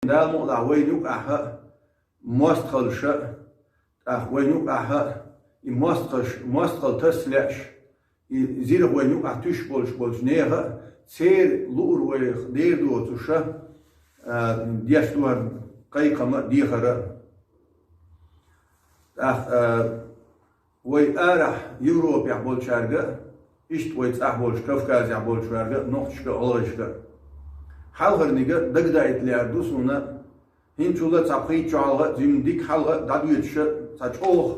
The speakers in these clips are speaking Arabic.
دال مقطع وينوك أحا مستقل شا وينوك أحا مستقل تسلعش زير وينوك أحتوش بولش نيغا سير لور ويخ دير دو تشا ديش دوار قيقما ديخرا وي أرح يوروب يحبول شارقا إشت وي تأحبول كفكاز يحبول شارقا نقشكا أولشكا حلغر نيجا دقدايت ليردو سونا هين شولا تابخي تشالغا زيم ديك حلغا دادويتش تاچوخ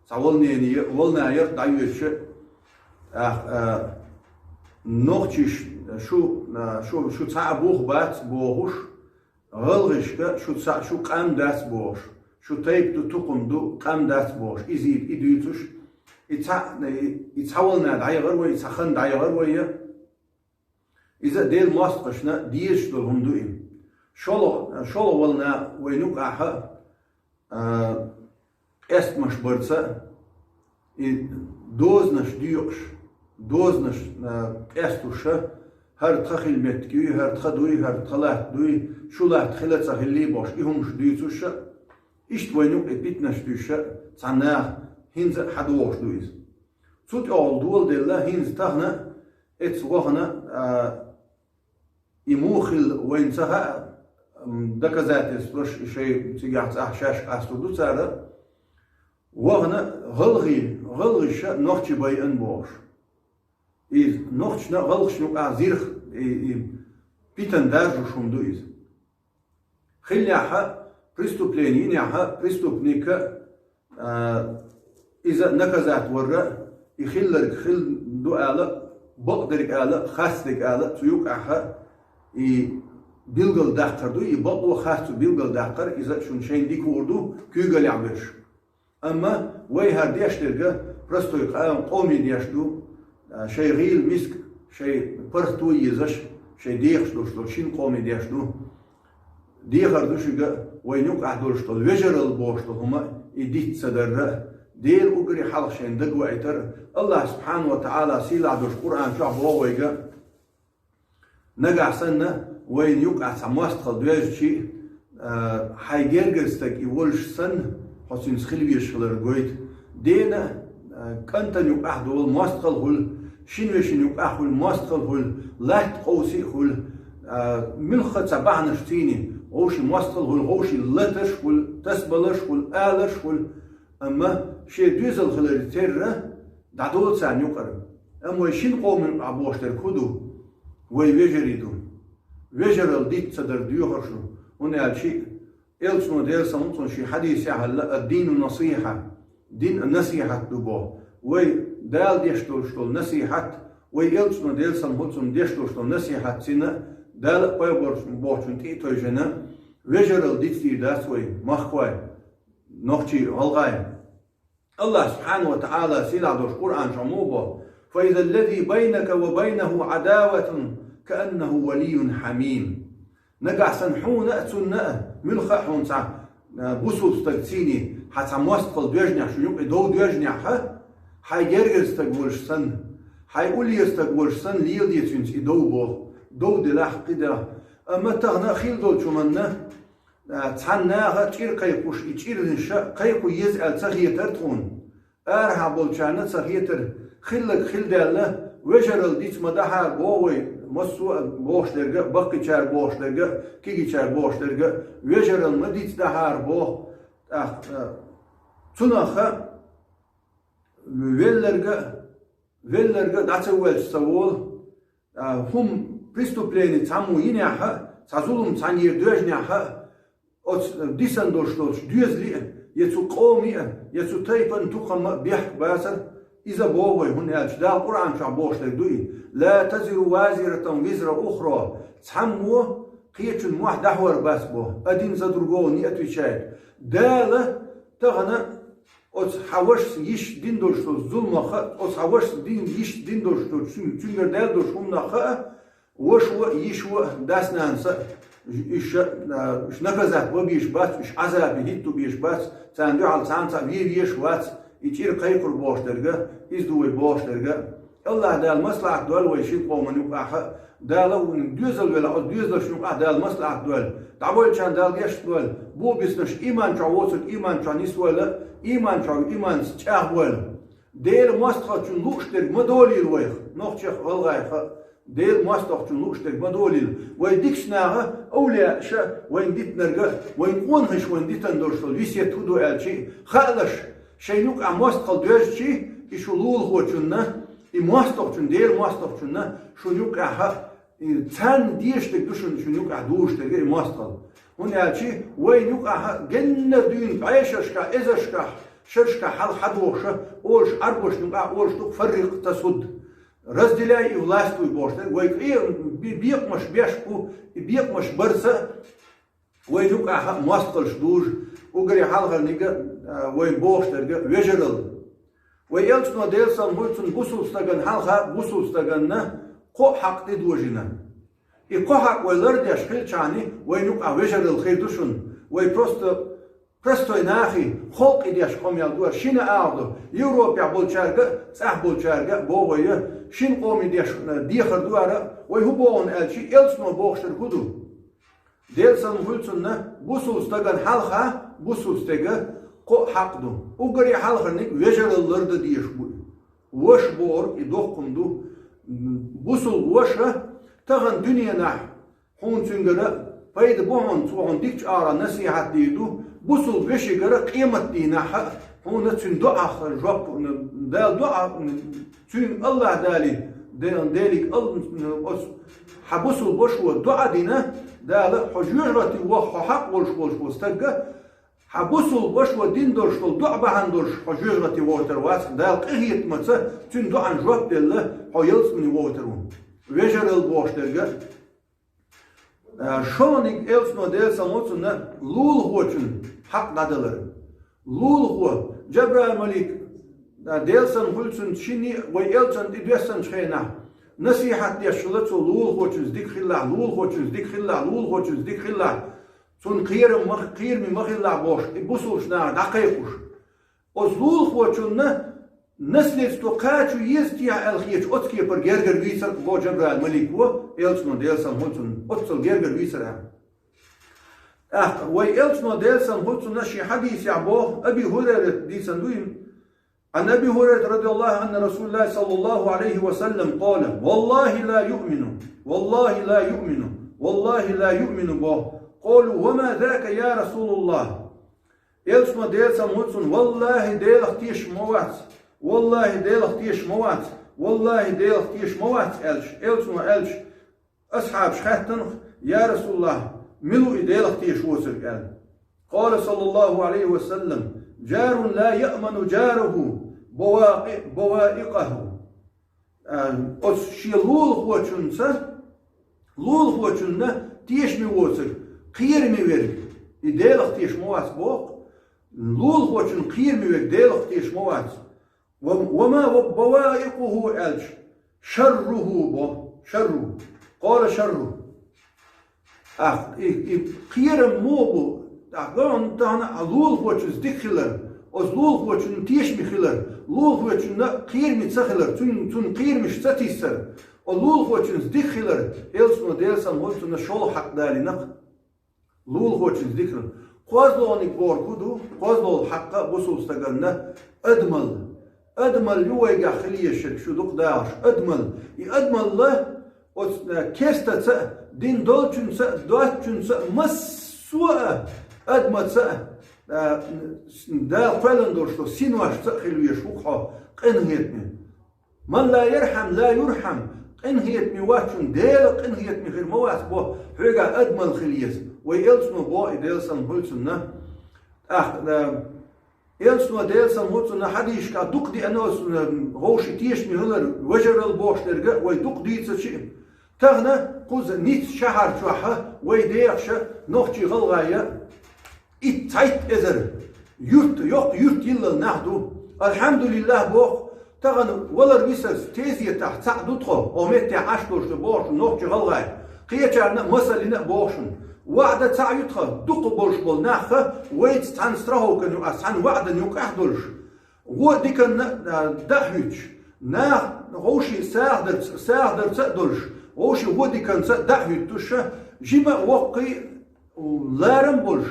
ساولنيني ولناير دايوتش نوختش شو تعبوخ بات بوهوش غلغشكا شو قام داس بوش شو تايب تقوم دو قام داس بوش إزيد إدويتش يتحولنا دايغر ويتسخن دايغر ويا إذا ديل ماسقشنا ديش دول هندوئم شلو ولنا وينوك أحا مش برسا دوزنش ديوش دوزنش استوشا هر تخيل متكي هر تخدوي هر تخلات دوي شلات خلات سهلي باش إهمش ديوتوشا إشت وينوك بيتنش دوشا تعناه هنز حدوش دويز صوت أول دول ديلا هنز تغنى اتسوغنا يموخل وين سها دكازات يسبرش شيء تيجي أحشاش أستودو سارة وغنا غلغي شا نوختي باي أنبوش إذ نوختنا غلغش نوك أعزيرخ بيتن دارجو شوندو إذ خلي أحا بريستوبلينين أحا بريستوبنيكا إذا نكازات ورا يخلرك خل دو آلا بقدرك آلا خاصلك آلا تيوك أحا بيلغل داقر دو يبقوا خاصو بيلغل داقر إذا شون شين ديك وردو كيوغل يعبرش أما وي هار ديش تلقى برستو يقام قومي ديش دو شي غيل مسك شي برتو يزش شي ديخش دو شين قومي ديش دو ديخر دو شيغا وينوك أحدولش دو ويجر البوش دو هما يديت صدر دير أقري حلق شين دقوا عتر الله سبحانه وتعالى سيلا دوش قرآن شعب وويقا نقع سنة وين يقع سماستخل دويج شي حيجرجستك يولش سن حسين سخلويش خلر قويت دينا كنتن يقع دول ماستخل هول شين يقع هول ماستخل هول لحت قوسي هول ملخة سبعنش تيني غوشي ماستخل هول غوشي لتش هول تسبلش هول آلش هول أما شي دوزل خلر تيرا دعدول سان يقرب أما شين قوم عبوشتر كدو وي ويجريدو ويجرال ديت صدر ديوهرشو هنا شيء إلسمو ديل سمونتون شي حديث يحل الدين النصيحة دين النصيحة دبو وي دال ديشتول نصيحة وي إلسمو ديل سمونتون ديشتول نصيحة سنة دال قويبورش مبوشن تيتو جنا ويجرال ديت في داس وي مخوي نوختي غلغاي الله سبحانه وتعالى سيلا دوش قرآن شموبه فإذا الذي بينك وبينه عداوة كأنه ولي حميم نقع سنحون أتسنة ملخ حون سع بوسول استقسيني حتى موسقل دوجنع شو يبقى دو دوجنع حي يرجع استقبلش سن حيقول يستقبلش سن ليل يتونس دو دلاح قدا أما تغنى خيل دول شمنا تحناها تير قيقوش يتير نشا قيقو يزعل تغيتر تخون أرها بولشانة تغيتر خل دالله وجرال ديت مدحر بوي مسو بوش درجة بقي شار بوش درجة كيجي شار بوش درجة وجرال مديت دحر بو تناخا ويلرجة داتسوال سوول هم بريستوبليني تامو ينيها تزولم تانير دوجنيها ديسن دوشتوش دوزلي يتو قومي يتو تايبن تقم بيح باسر إذا بوي هنا دا القرآن شعبوش دوي لا تزر وازرة وزر أخرى تحمو قيتشن موح دحور بس بو أدين زدرقو نيأتو شايد دالة تغنى حوش يش دين دوشتو ظلم خا حوش دين يش دين دوشتو تشنجر دال دوش هم نخا وشو يشو داس نانسا إيش نكذا وبيش بس إيش عذاب هيتو بيش بس تاندو على تانسا بيش وات يصير قيقر باش درجة يزدوي باش درجة الله دال مصلحة دول ويشيل قوم يقع دالو ديزل ولا ديزل شنو قاعد دال مصلحة دول تعبول كان دال يش دول بو بيسنش إيمان شعوصل إيمان شانيس ولا إيمان شعو إيمان شاه ولا ديل مصلحة شن لوشتر مدولي الويخ نوخشخ غلغايخ ديل مصلحة شن لوشتر مدولي ويديكش ناغا أولياء شا وين ديت نرجع وين قونهش وين ديت ندرسل ويسيت تودو ألشي خالش شينوك عم مصلحة دوش شي يشولول هو شننا مصلحة شن ديل مصلحة شننا شنوك أها تان ديشتك دوشن شنوك أدوشتك مصلحة هنا ألشي وين يوقع جنة دين عيششكا إزشكا شرشكا حل حدوشة أولش أربوش نقع أولش تفرق تسد رزدلاي ولاستو يبوشتر ويقير بيقمش بيشكو بيقمش برسة وين يوقع مصلش دوش وقري حلغة نيجا وين بوشتر ويجرل ويلسنو ديلسان هولسن بوسوستاغن حلغة بوسوستاغن قو حق تدوجنا يقحق والرد يشخيل شاني وينوقع وجر الخير دوشن ويبرستو يناخي خلق يديش قوم يالدوها شين أعضو يوروبيا بولشارجا صح بولشارجا بوغوية شين قوم يديش ديخر دوارا ويهبون ألشي إلسنو بوغشتر هدو ديلسان هلسن بوسوستاغن حلخا بوسوستاغا قو حقدو وقري حلخرنك وجر الرد ديش وش بور يدوخكم دو بوسل وشة تغن دنيا نح هون تنجرا فايد بوهن توهن ديك آرا نصيحة ديدو بوسل بشي جرا قيمة دينها هون تن دعاء جواب دال دعاء تن الله دالي دالك حبوسل بشو دعاء دينا دال حجرتي وحق والش واستجا حبوسل بشو دين درش دعاء بهندرش حجرتي ووتر واس دال قهيت متى تن دعاء جواب دال حيلس من ووترون ويجر البوشترجا شونيك إلسنو ديل ساموتسنا لول هوچن حق دادلر لول هو جبرائيل ملك ديل سام هولسن شيني ويلسن إدوسن شينا نصيحة يشلتو لول هوچن زديك خلا لول هوچن زديك خلا لول هوچن زديك خلا سون قير من مخلا بوش بوسوش نا دقيقوش از لول هوچن نسلت توقعت يستيع الخيش أتكي بر جرجر ويسر بو جبرائيل ملك هو إلسنو ديلسن هولسن أتصل جرجر ويسر وإلسنو ديلسن هولسن نشي حديث يعبوه أبي هريرة ديسن دوين عن أبي هريرة رضي الله عنه رسول الله صلى الله عليه وسلم قال والله لا يؤمن والله لا يؤمن والله لا يؤمن به قالوا وما ذاك يا رسول الله إلسنو ديلسن هولسن والله ديل اختيش موات والله ديل اختيش موات والله ديل اختيش موات إلسنو ألش أصحاب شخاتن يا رسول الله ملو ديل اختيش وسر قال صلى الله عليه وسلم جار لا يأمن جاره بوائقه شي لول هو چنسا تيش مي وسر قير مي ورق ديل اختيش موات بوق لول هو چن قير مي ورق ديل اختيش موات وما بوائقه ألش شره قال شره قير موبو قال تانا لول هو چز دخلر از لول هو چن تيش مخلر لول هو چن قير متسخلر تون قير مش ستيسر لول هو چن دخلر إلسنو ديلسن هو چن شول حق دالي نق لول هو چن دخلر قوازلوني بور كدو قوازلو الحق بوسو استغنى أدمل يوجع خليه شو دق داش أدمل له كيستا دين دولشن دوتشن مسوء أدمل دا فعلا دوشتو سينواش خليه شوخه قنهيتني من لا يرحم لا يرحم قنهيتني واتشن ديل قنهيتني غير مواس بو حاجة أدمل خليه ويلسنو بو إديلسن هولسن إلسنو ديلسن هولسن حديش كا دوك دي أنو غوشي تيش مهلر وجر البوشترجا ويدوك دي تشي تغنى قوز نيت شهر شوحة ويديخش نوختي غلغاية إتايت إزر يرت يلا نحدو الحمد لله بوخ تغنى ولا ريسس تيزي تحت سعدوتخو ومتي عشتوش بوش نوختي غلغاية قيتشارنا مسلنا بوشن وعد تعيطها دق بولش بول ناخه ويت تنسترهو كن عن وعد نيوك احدلش هو ديك دحيتش ناخ غوشي ساعدر تقدرش غوشي ودي كان دعوي تشة جيما وقي ولارم بولش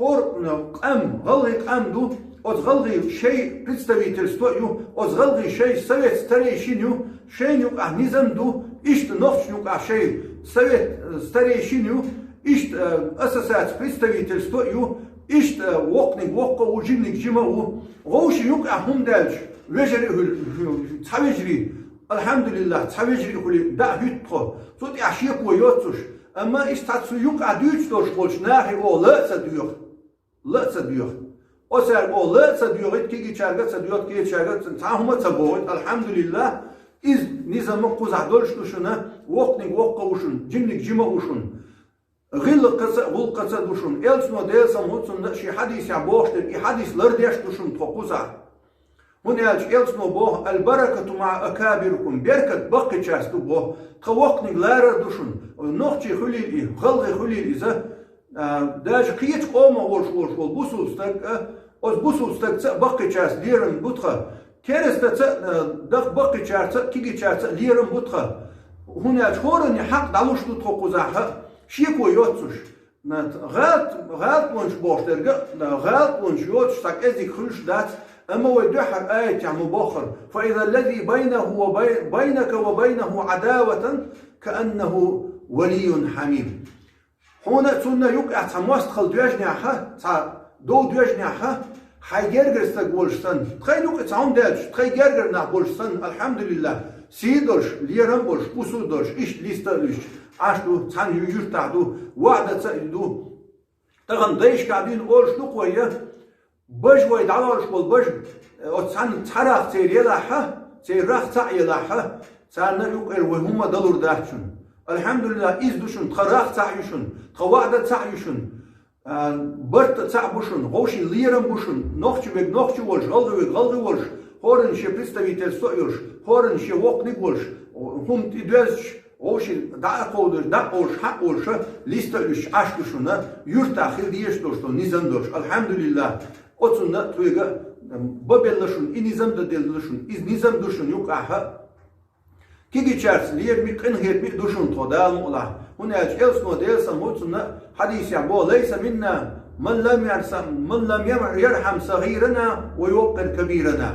хор قام غلغي قام ду озغلغي شيء представительство ю озغلغي شيء совет старейшиню шейню низам ду ишт новчню шей совет старейшиню ишт ассоциация представительство ю ишт вокник вокко ужинник жима у غوشي юк хум дальш вежери цавежри الحمدلله цавежри хули да хютко сот ашия коёцуш أما إستاتسو يوك عدوش دوش بولش ناحي أو لا تصديق أسأل أو لا تصديق كي تشارك تصديق كي تشارك تعهما تبوت الحمد لله إذ نظام قوزع دولش دوشنا وقتنك وقا وشن جمنك جمع وشن غل قصة دوشن إلسنو ديلسا موتسن شي حديث يعبوشتر إي حديث لرديش دوشن تقوزع هنا إلسنو بوه البركة مع أكابركم بركة بقي تشاستو بوه توقني لارر دوشن نوختي خليل خلقي خليل إذا داج قيت قوما ورش بوسوستك بقي تشاس ليرن بوتخا كيرستا دق بقي تشاس كيجي تشاس ليرن بوتخا هنا تخورني حق دالوش تقوزاها شيكو يوتسوش غالط ونش بوشترغا غالط ونش يوتش تاك ازي خلش دات أما ودحر آية مباخر فإذا الذي بينك وبينه عداوة كأنه ولي حميم هنا تسونا يقع تماست خل دواجناها دو دواجناها حيجرجر استقبلشتن تخيل يقع تعم دالش تخيل جرجر نقبلشتن الحمد لله سيدرش ليرم بولش بوسودرش إيش ليستلش عشتو تان يجور تعدو وعدة تسألدو تغن دايش قاعدين أولش نقوية بج ويدعوش والبج وتسان تحرق تيريلاحة تيرخ تعيلاحة تسان يقر وهم دلور داحشن الحمد لله إز دوشن تخرق تعيشن تخوعد تعيشن برت تعبشن غوشي ليرم بشن نوخشي بيك نوخشي ولش غلغي ولش هورن شي представительство يرش هورن شي وقني ولش هم تدوزش غوشي دعقودش دعقوش حقوش ليستلش عشتشنا يرتاخل ديش دوشتو نيزم دوش الحمد لله Отсюда твоего бабеллашун и низам дадельлашун из низам душун юкаха киги чарс лиерми кынгерми душун тодал мула هناك элсно делсан отсюда حديث يعبو ليس منا من لم يرحم صغيرنا ويوقر كبيرنا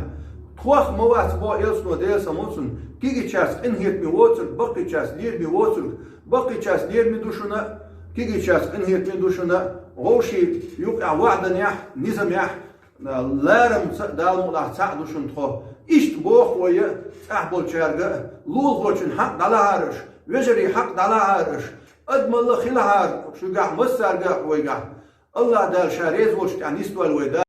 توخ موات بو элсно делсан отсюда киги чарс кынгерми отсюда баки чарс лиерми отсюда баки чарс лиерми душуна киги чарс кынгерми душуна غوشي يقع وعدا يح نظام يح لارم دال مولاه تعدوشن تخو إشت بوخ ويا أحبول شارجة لول غوشن حق دلارش وجري حق دلارش أدم الله خلهار شو قاع مسار قاع ويقع الله دال شاريز وش يعني استوى الويدا